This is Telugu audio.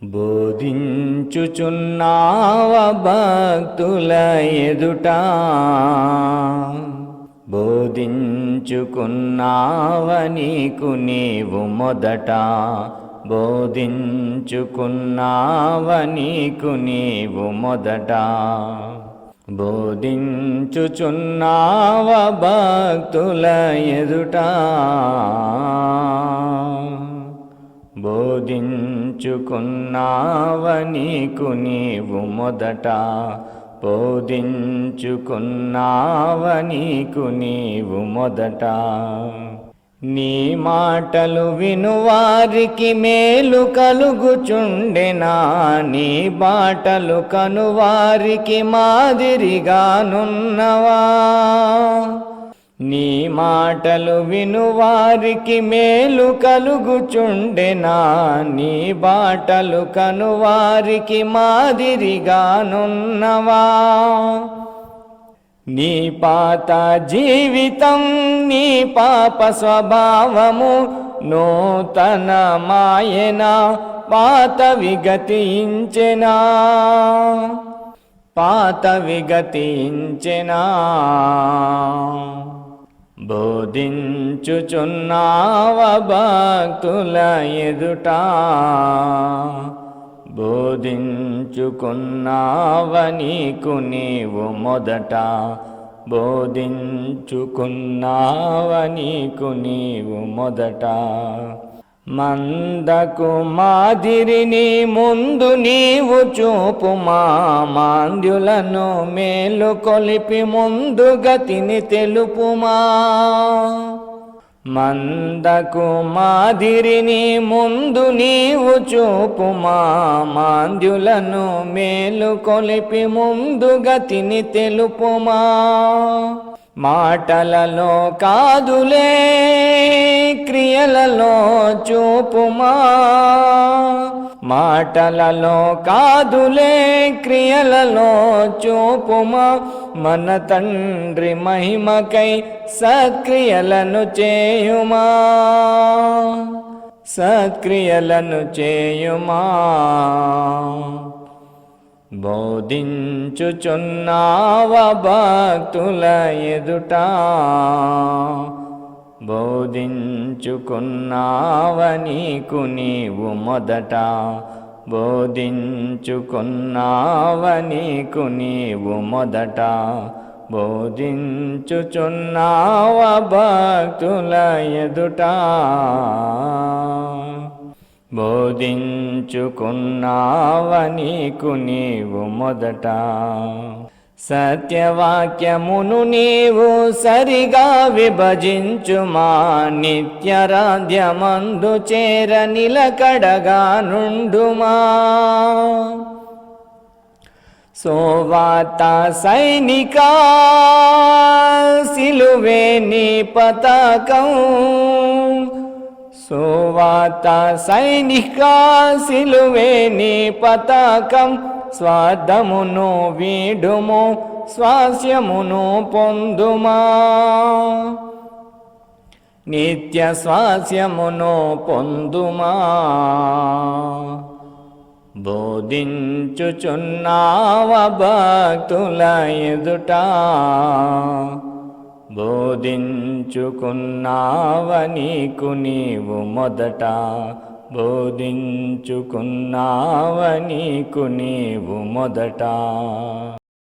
బోధించుచున్నావ భక్తుల ఎదుట, బోధించుకున్నావ నీకు నీవు మొదట, బోధించుకున్నావ నీకు నీవు మొదట. బోధించుచున్నావ భక్తుల ఎదుట, బోధించుకున్నావ నీకు నీవు మొదట, బోధించుకున్నావ నీకు నీవు మొదట. నీ మాటలు వినువారికి మేలు కలుగుచుండెనా, నీ బాటలు కనువారికి మాదిరిగానున్నవా. నీ మాటలు వినువారికి మేలు కలుగుచుండెనా, నీ బాటలు కనువారికి మాదిరిగానున్నవా. నీ పాత జీవితం నీ పాప స్వభావము నూతన మాయన పాత విగతించెనా, పాత విగతించెనా. బోధించుచున్నావ భక్తుల ఎదుట, బోధించుకున్నావ నీకు నీవు మొదట, బోధించుకున్నావ నీకు నీవు మొదట. మందకు మాదిరిని ముందు నీవు చూపుమా, మాంద్యులను మేలు కొలిపి ముందు గతిని తెలుపుమా. మందకు మాదిరిని ముందు నీవు చూపుమా, మాంద్యులను మేలు కొలిపి ముందు గతిని తెలుపుమా. మాటలలో కాదులే క్రియలలో చూపుమా, మాటలలో కాదులే క్రియలలో చూపుమా. మన తండ్రి మహిమకై సత్క్రియలను చేయుమా, సత్క్రియలను చేయుమా. బోధించుచున్నావ భక్తుల ఎదుట, బోధించుకున్నావ నీకు నీవు మొదట, బోధించుకున్నావ నీకు నీవు మొదట. బోధించుచున్నావ భక్తుల ఎదుట, బోధించుకున్నావ నీకు నీవు మొదట. సత్యవాక్యమును నీవు సరిగా విభజించుమా, నిత్యరాధ్యమందు చేర నిలకడగా నుండుమా. సువార్త సైనికా సిలువే నీ పతాకం, సువార్త సైనికా సిలువే నీ పతాకం. స్వార్థమును వీడుము స్వాస్యమును పొందుమా, నిత్య స్వాస్యమును పొందుమా. బోధించుచున్నావ భక్తుల ఎదుట, బోధించుకున్నావ నీకు నీవు మొదట, బోధించుకున్నావ నీకు నీవు మొదట.